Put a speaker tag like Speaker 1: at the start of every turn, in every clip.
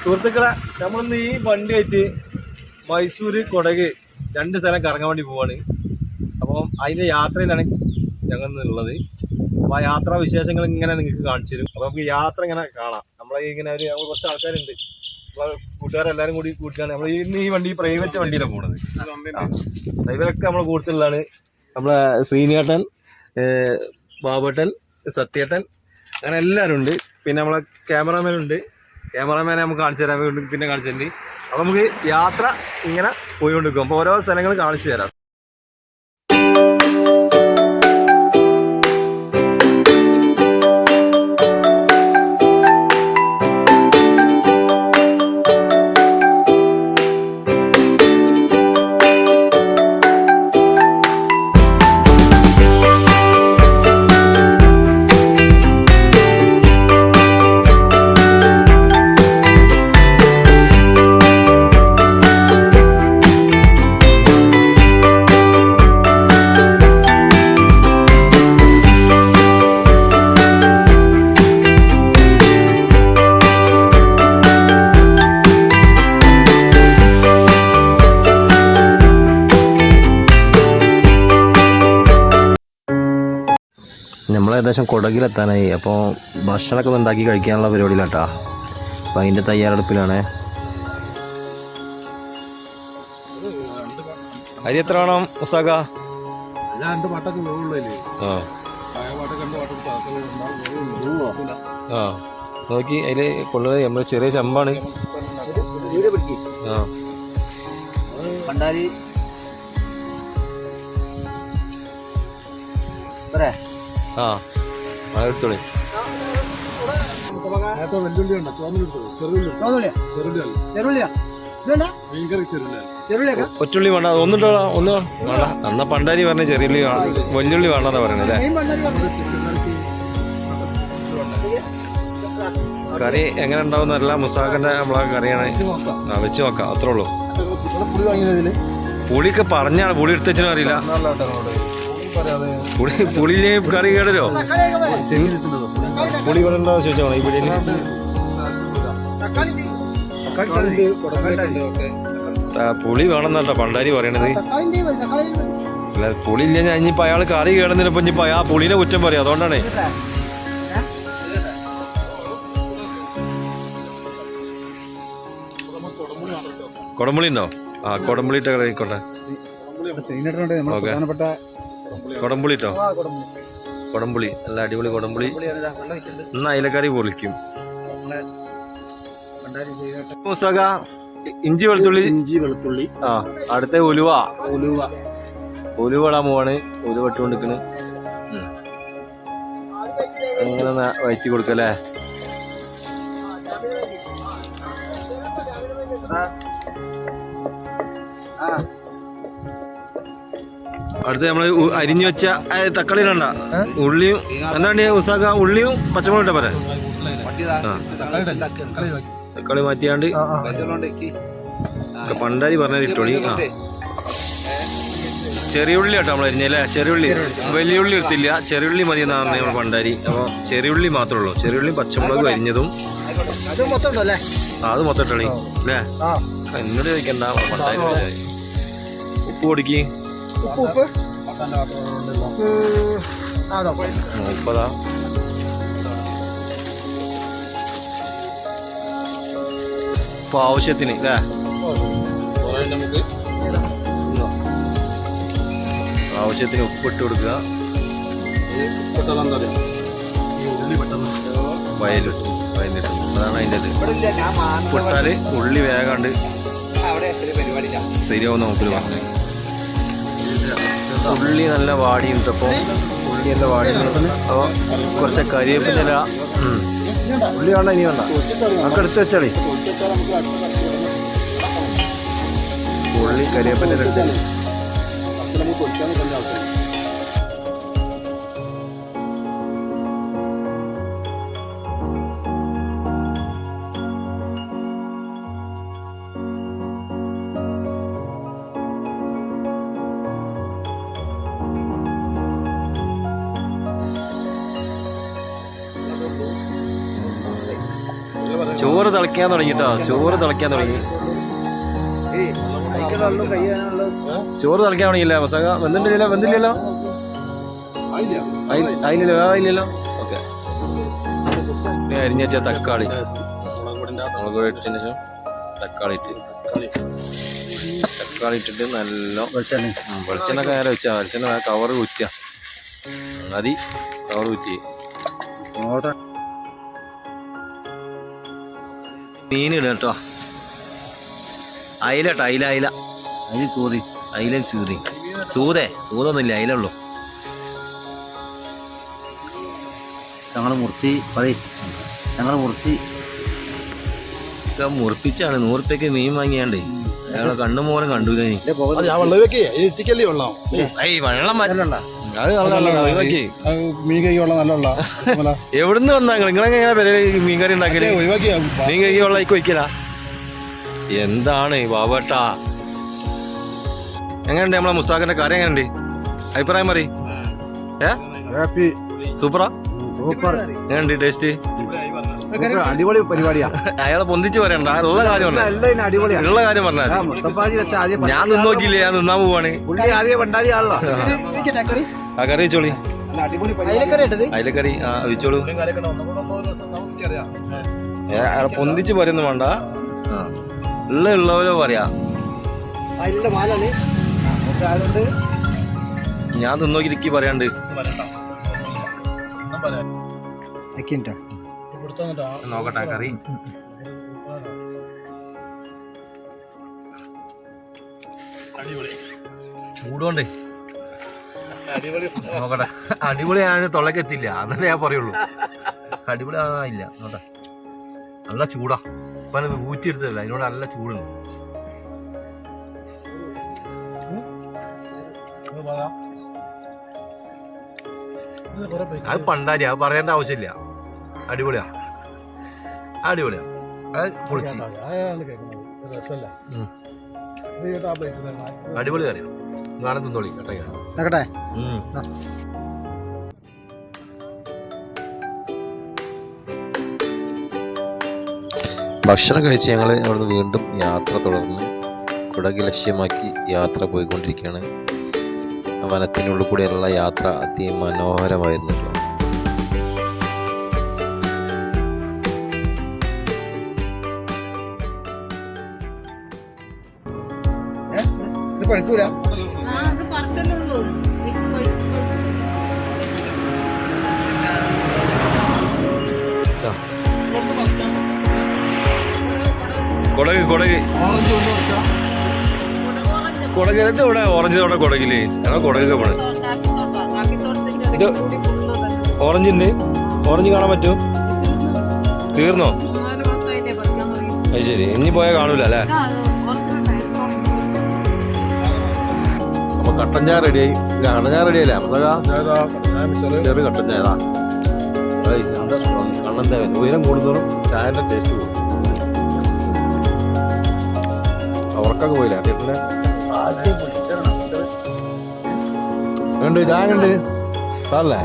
Speaker 1: സുഹൃത്തുക്കളെ, നമ്മളിന്ന് ഈ വണ്ടി ആയിട്ട് മൈസൂർ കൊടക് 2 സ്ഥലം കറങ്ങാൻ വേണ്ടി പോവാണ്. അപ്പം അതിൻ്റെ യാത്രയിലാണ് ഞങ്ങൾ ഉള്ളത്. അപ്പോൾ ആ യാത്രാ വിശേഷങ്ങൾ ഇങ്ങനെ നിങ്ങൾക്ക് കാണിച്ചു തരും. അപ്പോൾ നമുക്ക് യാത്ര ഇങ്ങനെ കാണാം. ഇങ്ങനെ കുറച്ച് ആൾക്കാരുണ്ട്, നമ്മളെ കൂട്ടുകാരെല്ലാവരും കൂടി കൂട്ടിയാണ് നമ്മൾ ഇന്ന് ഈ വണ്ടി പ്രൈവറ്റ് വണ്ടിയിലാണ് പോകുന്നത്. ഇവരൊക്കെ നമ്മളെ കൂടുതലാണ്. നമ്മളെ ശ്രീനേട്ടൻ, ബാബേട്ടൻ, സത്യേട്ടൻ, അങ്ങനെ എല്ലാവരും ഉണ്ട്. പിന്നെ നമ്മളെ ക്യാമറാമാൻ ഉണ്ട്. ക്യാമറാമാനെ നമുക്ക് കാണിച്ചു തരാൻ വേണ്ടി പിന്നെ കാണിച്ചിട്ടുണ്ട്. അപ്പോൾ നമുക്ക് യാത്ര ഇങ്ങനെ പോയിക്കൊണ്ടിരിക്കും. അപ്പോൾ ഓരോ സ്ഥലങ്ങൾ കാണിച്ചു തരാം. നമ്മൾ ഏകദേശം കൊടകിലെത്താനായി. അപ്പോൾ ഭക്ഷണമൊക്കെ ഉണ്ടാക്കി കഴിക്കാനുള്ള പരിപാടിയിലാട്ടാ. അപ്പോൾ അതിൻ്റെ തയ്യാറെടുപ്പിലാണ്. അരി എത്ര വേണം മുസാക? ആ നോക്കി അതിൽ കൊള്ളുന്നത് നമ്മൾ ചെറിയ ചെമ്പാണ്. ആ എടുത്തോളി. ഒറ്റുള്ളി വേണ്ട, ഒന്നുണ്ടോ? ഒന്ന് വേണ്ട. എന്നാ പണ്ടാരി പറഞ്ഞ ചെറിയുള്ളി വലിയുള്ളി വേണ്ടെന്നാ പറയണേ അല്ലേ? കറി എങ്ങനെ ഉണ്ടാവുന്നല്ല, മുസാഖിന്റെ നമ്മളെ കറിയാണ്. വെച്ച് നോക്കാം, അത്രേ ഉള്ളൂ. പുളിയൊക്കെ പറഞ്ഞാണ്, പുളി എടുത്തച്ഛനും അറിയില്ല. പുളിയിലെ കറി കേടരോ? പുളി ഇവിടെ ഉണ്ടോ ചോദിച്ചോ? ഈ പുളിയിൽ പുളി വേണമെന്നല്ല പണ്ടാരി പറയണത്. അല്ല പുളി ഇല്ല, ഞാൻ ഇനിയിപ്പോ അയാൾ കറി കേടുന്നതിനിപ്പോ ഇനിയിപ്പോ ആ പുളിനെ കുറ്റം പറയാം. അതുകൊണ്ടാണേ. കൊടംപുളി ഉണ്ടോ? ആ കൊടംപുളി ഇട്ട കറി ആയിക്കോട്ടെ. ഓക്കെ, കൊടംപുളി ഇട്ടോ. കൊടംപുളി നല്ല അടിപൊളി കൊടംപുളി. എന്നാ അയിലക്കറി പൊളിക്കും. മുസാക ഇഞ്ചി വെളുത്തുള്ളി. ആ അടുത്ത ഉലുവ ഇടാൻ പോവാണ്. ഉലുവ ഇട്ടുകൊണ്ടിരിക്കണ്. അങ്ങനെ വയറ്റി കൊടുക്കല്ലേ. അടുത്ത് നമ്മള് അരിഞ്ഞു വെച്ച തക്കാളി ഇടണ്ട. ഉള്ളിയും എന്താണ്ട് ഉസാക്ക, ഉള്ളിയും പച്ചമുളകും ഇട്ടാ പോരെ? തക്കാളി മാറ്റിയാണ്ട് പണ്ടാരി പറഞ്ഞ ഇട്ടോളി. ആ ചെറിയുള്ളി കേട്ടോ നമ്മൾ അരിഞ്ഞല്ലേ. ചെറിയുള്ളി, വലിയ ഉള്ളി എടുത്തില്ല, ചെറിയുള്ളി മതി എന്നാണ് നമ്മൾ പണ്ടാരി. അപ്പോൾ ചെറിയുള്ളി മാത്രമേ ഉള്ളൂ. ചെറിയുള്ളി പച്ചമുളക് അരിഞ്ഞതും അത് മൊത്തം ഇട്ടോളി അല്ലേ? എന്നോട് ചോദിക്കണ്ട, പണ്ടാരി. ഉപ്പ് പൊടിക്ക്. മുപ്പതാ. ഇപ്പൊ ആവശ്യത്തിന് അല്ലേ? ആവശ്യത്തിന് ഉപ്പിട്ട് കൊടുക്കുക. വയലിട്ടു. അതാണ് അതിൻ്റെ ഇത്. ഉപ്പിട്ടാല് ഉള്ളി വേഗാണ്ട് ശരിയാവും. നമുക്ക് പറഞ്ഞു ഉള്ളി നല്ല വാടിയുണ്ട്. അപ്പോൾ ഉള്ളി നല്ല വാടിയുണ്ട്. അപ്പോൾ കുറച്ച് കരിവേപ്പിൻ്റെ ഇല. ഉള്ളി വേണ്ട, ഇനി വേണ്ട, നമുക്ക് എടുത്ത് വെച്ചാളി. ഉള്ളി കരിവേപ്പിൻ്റെ ഇല എടുത്ത് ചോറ് തിളയ്ക്കാൻ തുടങ്ങിട്ടോ, ചോറ് തിളയ്ക്കാൻ തുടങ്ങി. ചോറ് തിളയ്ക്കാൻ തുടങ്ങിയില്ല മസാല? വെന്തില്ലല്ലോ? വെന്തില്ലല്ലോ? ആയില്ലല്ലോ. ഓക്കെ. അരിഞ്ഞ വെച്ചാൽ തക്കാളി, മുളക് പൊടി ഇട്ടതിന് ശേഷം തക്കാളി ഇട്ടിട്ട് നല്ല വെളിച്ചെണ്ണൊക്കെ നേരെ വെച്ചാൽ വെളിച്ചെണ്ണ കവർ കുറ്റിയ മതി. കവർ കുറ്റി മീനിട കേട്ടോ. അയില ചൂതി, അയില സൂതൊന്നുമില്ല, അയില ഉള്ളു. ഞങ്ങൾ മുറിപ്പിച്ചാണ് 100 രൂപയ്ക്ക് മീൻ വാങ്ങിയാണ്ടേ. അയാളെ കണ്ണു മോനും കണ്ടു. എവിടുന്ന് വന്നാ നിങ്ങളെങ്ങനെ മീൻ കറി ഉണ്ടാക്കല്? മീൻ കഴുകി വെള്ളയ്ക്ക് വയ്ക്കല? എന്താണ് ബാബേട്ടാ? എങ്ങനെയുണ്ട് നമ്മളെ മുസ്താഖിന്റെ കറി? എങ്ങനെയുണ്ട്? അഭിപ്രായം പറ. സൂപ്പറാ? എങ്ങനെയുണ്ട് ടേസ്റ്റ്?
Speaker 2: അടിപൊളി പരിപാടിയാ.
Speaker 1: അയാളെ പൊന്തിച്ച് പറയണ്ട, ഉള്ള കാര്യം പറഞ്ഞാൽ. ഞാൻ നിന്ന് നോക്കിയില്ലേ, ഞാൻ നിന്നാ പോവാണ്. ആ കറി വെച്ചോളി. അയിലക്കറി വെച്ചോളൂ. അയാളെ പൊന്തിച്ച് പറയൊന്നും വേണ്ട, ഉള്ളവരോ പറയാ. ഞാൻ നിന്നോക്കി പറയാണ്ട്. നോക്കട്ടെ കറി. ചൂടുകൊണ്ടേ നോക്കട്ടെ. അടിപൊളി ഞാൻ തൊള്ളക്ക് എത്തില്ല, എന്നല്ലേ ഞാൻ പറയുള്ളൂ. അടിപൊളി ഇല്ല നോട്ടെ. നല്ല ചൂടാ. ഇപ്പൊ ഊറ്റിയെടുത്തല്ല, അതിനോട് നല്ല ചൂടുണ്ട്. അത് പണ്ടാരിയാ, അത് പറയേണ്ട ആവശ്യമില്ല. അടിപൊളിയാ. അത് പൊളിച്ച് അടിപൊളി കറിയാ. നാളെ തിന്നോളി കേട്ടെ. ഭക്ഷണം കഴിച്ച് ഞങ്ങൾ അവിടുന്ന് വീണ്ടും യാത്ര തുടർന്ന് കുടക് ലക്ഷ്യമാക്കി യാത്ര പോയിക്കൊണ്ടിരിക്കുകയാണ്. വനത്തിനുള്ളിൽ കൂടെയുള്ള യാത്ര അതിമനോഹരമായിരുന്നല്ലോ. കൊടക് ഇവിടെ ഓറഞ്ച് തോട്ടം കൊടകില്. ഞങ്ങൾ കൊടകൊക്കെ പോണേ. ഇത് ഓറഞ്ച് ഉണ്ട്. ഓറഞ്ച് കാണാൻ പറ്റും? തീർന്നോ? അത് ശരി, ഇനി പോയാൽ കാണൂല അല്ലേ? അപ്പൊ കട്ടൻ ചായ റെഡിയായി. കട്ടൻ ചായ റെഡിയല്ലേ? ചെറു കട്ടൻ ചായ. എന്താ കണ്ണന്റെ ഉയരം കൂടുതലും ചായന്റെ ടേസ്റ്റ് കൂടും. ഉറക്കൊക്കെ പോയില്ല ചേട്ടനെ. ഉണ്ട് ചായ ഉണ്ട് സാറല്ലേ?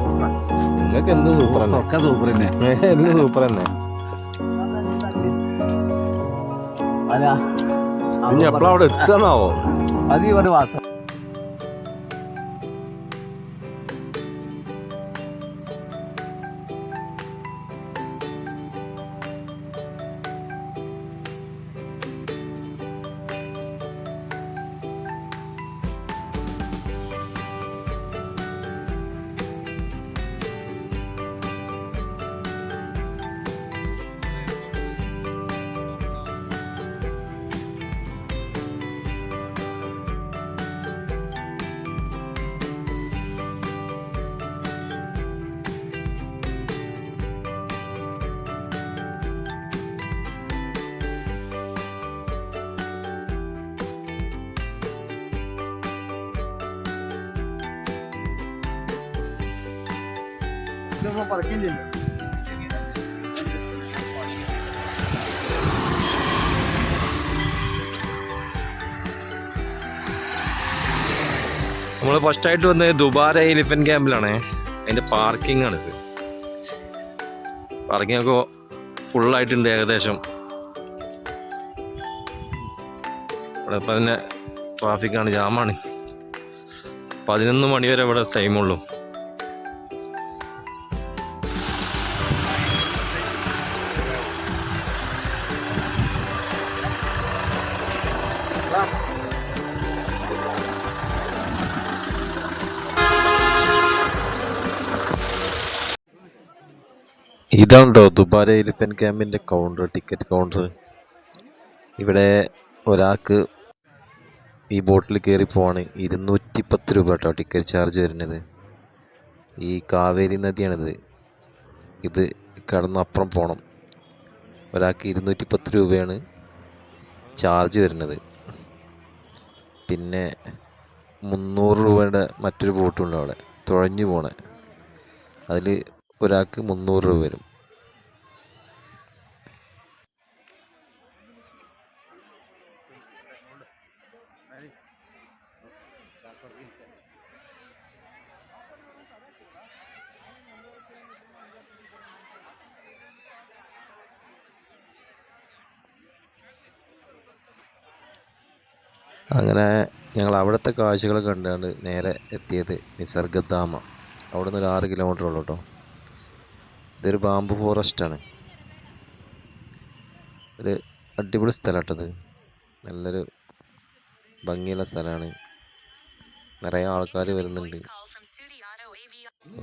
Speaker 1: നിങ്ങൾക്ക് എന്ത് സൂപ്പർ തന്നെ. എന്ത് സൂപ്പർ തന്നെ. ഇനി എപ്പോഴാ അവിടെ എത്തണാവോ?
Speaker 2: പറക്കില്ലല്ലോ.
Speaker 1: നമ്മൾ ഫസ്റ്റായിട്ട് വന്നത് ദുബാര എലിഫന്റ് ക്യാമ്പിലാണ്. അതിൻ്റെ പാർക്കിംഗ് ആണിത്. പാർക്കിംഗ് ഒക്കെ ഫുള്ളായിട്ടുണ്ട് ഏകദേശം. ഇവിടെ ഇപ്പം തന്നെ ട്രാഫിക്കാണ്, ജാമാണ്. 11 മണി വരെ ഇവിടെ ടൈമുള്ളൂ. ഇതാണോ ദുബായ് എലിഫന്റ് ക്യാമ്പിൻ്റെ കൗണ്ടർ, ടിക്കറ്റ് കൗണ്ടർ. ഇവിടെ ഒരാൾക്ക് ഈ ബോട്ടിൽ കയറി പോവാണ് 210 രൂപ കേട്ടോ ടിക്കറ്റ് ചാർജ് വരുന്നത്. ഈ കാവേരി നദിയാണിത്. ഇത് കടന്നപ്പുറം പോകണം. ഒരാൾക്ക് 210 രൂപയാണ് ചാർജ് വരുന്നത്. പിന്നെ 300 രൂപയുടെ മറ്റൊരു ബോട്ടുണ്ട് അവിടെ തുഴഞ്ഞു പോണേ. അതിൽ ഒരാൾക്ക് 300 രൂപ വരും. അങ്ങനെ ഞങ്ങൾ അവിടുത്തെ കാഴ്ചകളൊക്കെ കണ്ടാണ് നേരെ എത്തിയത് നിസർഗധാമ. അവിടെ നിന്ന് ഒരു 6 കിലോമീറ്റർ ഉള്ളൂ കേട്ടോ. ഇതൊരു ബാമ്പു ഫോറസ്റ്റാണ്. ഒരു അടിപൊളി സ്ഥലം കേട്ടത്. നല്ലൊരു ഭംഗിയുള്ള സ്ഥലമാണ്. നിറയെ ആൾക്കാർ വരുന്നുണ്ട്.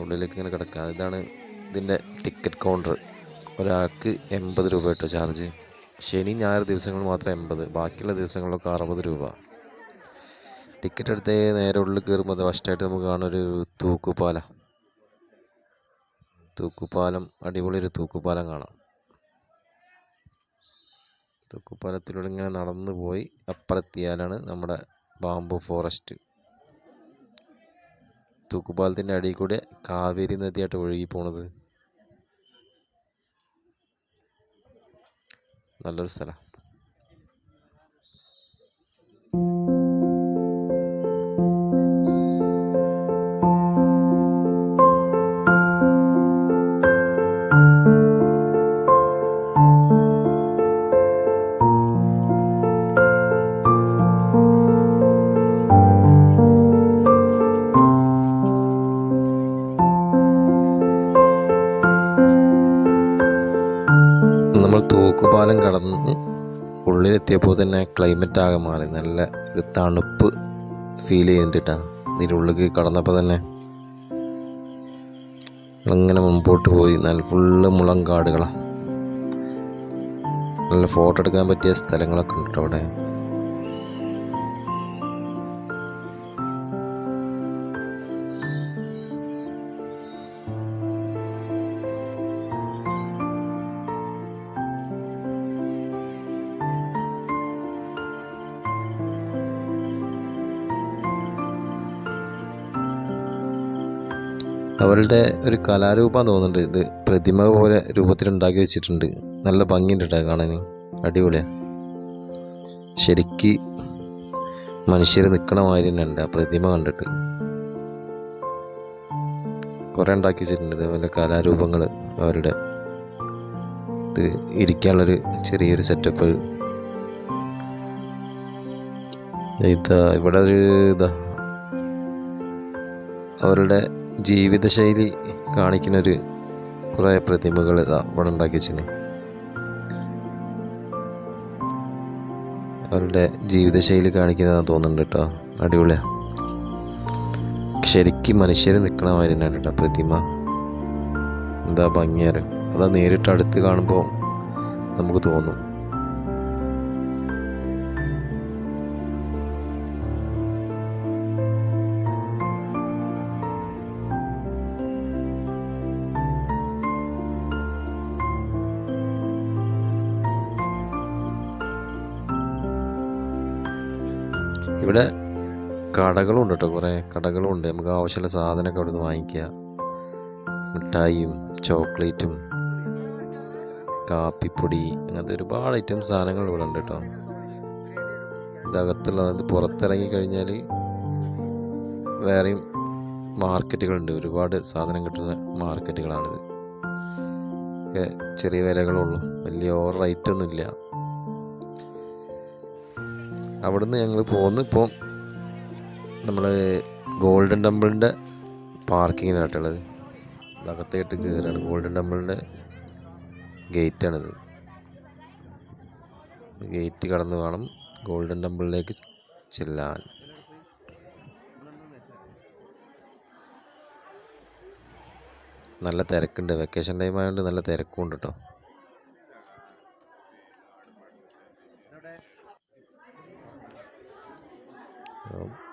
Speaker 1: ഉള്ളിലേക്ക് ഇങ്ങനെ കിടക്കാം. ഇതാണ് ഇതിൻ്റെ ടിക്കറ്റ് കൗണ്ടർ. ഒരാൾക്ക് 80 രൂപ കേട്ടോ ചാർജ്. ശനി ഞായർ ദിവസങ്ങൾ മാത്രം 80, ബാക്കിയുള്ള ദിവസങ്ങളിലൊക്കെ 60 രൂപ. ടിക്കറ്റ് എടുത്ത് നേരെ ഉള്ളിൽ കയറുമ്പോൾ ഫസ്റ്റായിട്ട് നമുക്ക് കാണുന്നൊരു തൂക്കുപാലം. അടിപൊളി ഒരു തൂക്കുപാലം കാണാം. തൂക്കുപാലത്തിലൂടെ ഇങ്ങനെ നടന്നു പോയി അപ്പുറത്തിയാലാണ് നമ്മുടെ ബാമ്പു ഫോറസ്റ്റ്. തൂക്കുപാലത്തിൻ്റെ അടിയിൽ കൂടെ കാവേരി നദിയായിട്ട് ഒഴുകി പോണത്. നല്ലൊരു സ്ഥലം. നമ്മൾ തൂക്കുപാലം കടന്ന് ഉള്ളിലെത്തിയപ്പോൾ തന്നെ ക്ലൈമറ്റ് ആകെ മാറി. നല്ല ഒരു തണുപ്പ് ഫീൽ ചെയ്തിട്ടാണ് ഇതിനുള്ളിലേക്ക് കടന്നപ്പോൾ തന്നെ. അങ്ങനെ മുമ്പോട്ട് പോയി. നല്ല ഫുള്ള് മുളങ്കാടുകളാണ്. നല്ല ഫോട്ടോ എടുക്കാൻ പറ്റിയ സ്ഥലങ്ങളൊക്കെ ഉണ്ട് അവിടെ. അവരുടെ ഒരു കലാരൂപം തോന്നുന്നുണ്ട്. ഇത് പ്രതിമ പോലെ രൂപത്തിലുണ്ടാക്കി വെച്ചിട്ടുണ്ട്. നല്ല ഭംഗിയുണ്ട് കേട്ടോ കാണാൻ. അടിപൊളിയാണ്. ശരിക്ക് മനുഷ്യർ നിൽക്കണ മാതിരി തന്നെ ഉണ്ട് ആ പ്രതിമ കണ്ടിട്ട്. കുറേ ഉണ്ടാക്കി വെച്ചിട്ടുണ്ട് ഇതേപോലെ കലാരൂപങ്ങൾ. അവരുടെ ഇത് ഇരിക്കാനുള്ളൊരു ചെറിയൊരു സെറ്റപ്പ്. ഇവിടെ ഒരു അവരുടെ ജീവിതശൈലി കാണിക്കുന്നൊരു കുറേ പ്രതിമകൾ ഇവിടെ ഉണ്ടാക്കി വെച്ചിന്. അവരുടെ ജീവിതശൈലി കാണിക്കുന്നതാണെന്ന് തോന്നുന്നുണ്ട് കേട്ടോ. അടിപൊളിയാണ്. ശരിക്കും മനുഷ്യർ നിൽക്കണ മാതിരി തന്നെയാണ് കേട്ടോ പ്രതിമ. എന്താ ഭംഗിയാറ്. അതാ നേരിട്ട് അടുത്ത് കാണുമ്പോൾ നമുക്ക് തോന്നും. ഇവിടെ കടകളും ഉണ്ട് കേട്ടോ. കുറേ കടകളും ഉണ്ട്. നമുക്ക് ആവശ്യമുള്ള സാധനമൊക്കെ അവിടെ നിന്ന് വാങ്ങിക്കുക. മിഠായിയും ചോക്ലേറ്റും കാപ്പിപ്പൊടി അങ്ങനത്തെ ഒരുപാട് ഐറ്റം സാധനങ്ങൾ ഇവിടെ ഉണ്ട് കേട്ടോ. ഇതകത്തുള്ള പുറത്തിറങ്ങി കഴിഞ്ഞാൽ വേറെയും മാർക്കറ്റുകളുണ്ട്. ഒരുപാട് സാധനം കിട്ടുന്ന മാർക്കറ്റുകളാണിത്. ഒക്കെ ചെറിയ വിലകളുള്ളൂ. വലിയ ഓവർ റേറ്റൊന്നുമില്ല.
Speaker 3: അവിടുന്ന് ഞങ്ങൾ പോന്ന് ഇപ്പോൾ നമ്മൾ ഗോൾഡൻ ടെമ്പിളിൻ്റെ പാർക്കിങ്ങിനായിട്ടുള്ളത്. അകത്തേട്ട് കയറുകയാണ്. ഗോൾഡൻ ടെമ്പിളിൻ്റെ ഗേറ്റാണിത്. ഗേറ്റ് കടന്ന് വേണം ഗോൾഡൻ ടെമ്പിളിലേക്ക് ചെല്ലാൻ. നല്ല തിരക്കുണ്ട്. വെക്കേഷൻ ടൈം ആയതുകൊണ്ട് നല്ല തിരക്കും ഉണ്ട് കേട്ടോ.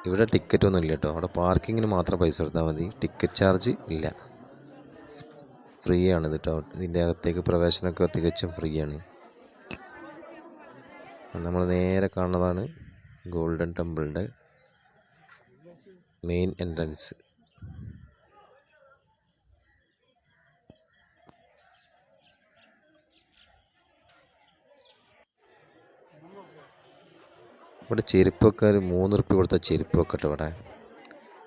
Speaker 3: ഇവിടെ ടിക്കറ്റ് ഒന്നും ഇല്ല കേട്ടോ. അവിടെ പാർക്കിങ്ങിന് മാത്രം പൈസ കൊടുത്താൽ മതി. ടിക്കറ്റ് ചാർജ് ഇല്ല. ഫ്രീ ആണ് ഇത് കേട്ടോ. ഇതിൻ്റെ അകത്തേക്ക് പ്രവേശനമൊക്കെ തികച്ചും ഫ്രീ ആണ്. നമ്മൾ നേരെ കാണുന്നതാണ് ഗോൾഡൻ ടെമ്പിളിൻ്റെ മെയിൻ എൻട്രൻസ്. ഇവിടെ ചെരുപ്പൊക്കെ ഒരു 3 റുപ്യ കൊടുത്ത ചെരുപ്പ് വെക്കട്ടെ. ഇവിടെ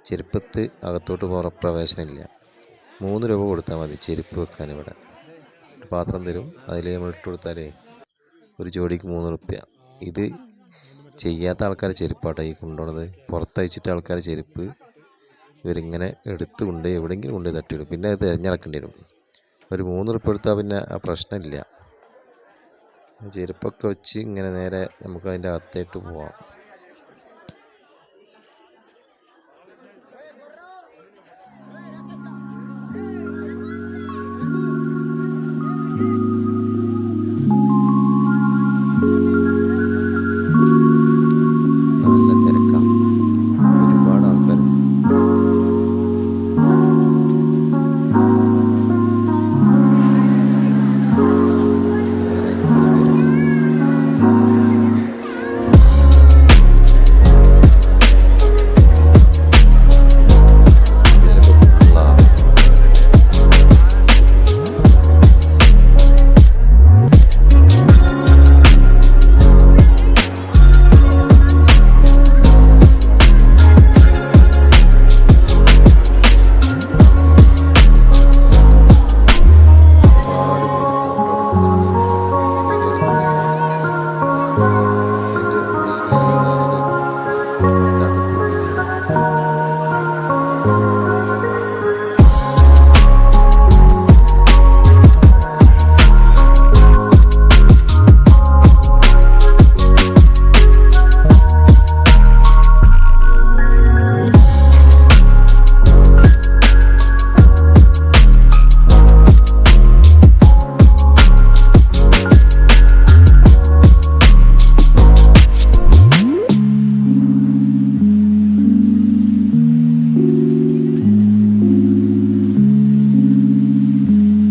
Speaker 3: ചെരുപ്പത്ത് അകത്തോട്ട് പ്രവേശനമില്ല. 3 രൂപ കൊടുത്താൽ മതി ചെരുപ്പ് വെക്കാൻ. ഇവിടെ പാത്രം തരും, അതിൽ നമ്മൾ ഇട്ട് കൊടുത്താലേ ഒരു ജോഡിക്ക് 3 റുപ്യ. ഇത് ചെയ്യാത്ത ആൾക്കാർ ചെരുപ്പാട്ടോ ഈ കൊണ്ടുപോണത്. പുറത്തയച്ചിട്ട് ആൾക്കാർ ചെരുപ്പ് ഇവരിങ്ങനെ എടുത്ത് കൊണ്ട് എവിടെയെങ്കിലും കൊണ്ട് തട്ടിയിടും. പിന്നെ അത് തിരഞ്ഞെടുക്കേണ്ടി വരും. ഒരു 3 റുപ്യ കൊടുത്താൽ പിന്നെ ആ പ്രശ്നമില്ല. ചെരുപ്പൊക്കെ വെച്ച് ഇങ്ങനെ നേരെ നമുക്ക് അതിൻ്റെ അകത്തേട്ട് പോവാം.